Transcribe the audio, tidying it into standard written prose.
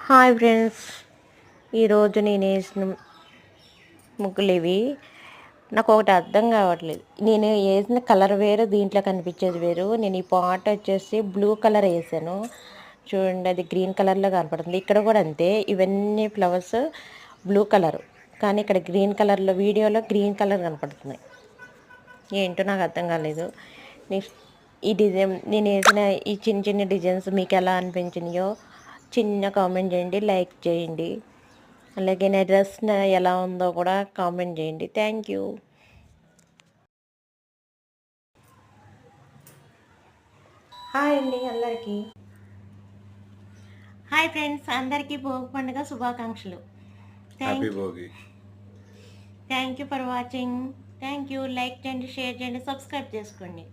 Hi friends, ఈరోజు నేను వేసిన ముగ్గులు ఇవి. నాకు ఒకటి అర్థం కావట్లేదు. నేను వేసిన కలర్ వేరు, దీంట్లో కనిపించేది వేరు. నేను ఈ పాట్ వచ్చేసి బ్లూ కలర్ వేసాను. చూడండి, అది గ్రీన్ కలర్లో కనపడుతుంది. ఇక్కడ కూడా అంతే, ఇవన్నీ ఫ్లవర్స్ బ్లూ కలర్, కానీ ఇక్కడ గ్రీన్ కలర్లో, వీడియోలో గ్రీన్ కలర్ కనపడుతున్నాయి. ఏంటో నాకు అర్థం కాలేదు. నెక్స్ట్ ఈ డిజైన్, నేను వేసిన ఈ చిన్న చిన్న డిజైన్స్ మీకు ఎలా అనిపించినాయో చిన్న కామెంట్ చేయండి, లైక్ చేయండి. అలాగే నా డ్రెస్ ఎలా ఉందో కూడా కామెంట్ చేయండి. Thank you. హాయ్ అండి అందరికీ. హాయ్ ఫ్రెండ్స్, అందరికీ భోగి పండుగ శుభాకాంక్షలు. Thank you for watching. Thank you. Like చేయండి, షేర్ చేయండి, సబ్స్క్రైబ్ చేసుకోండి.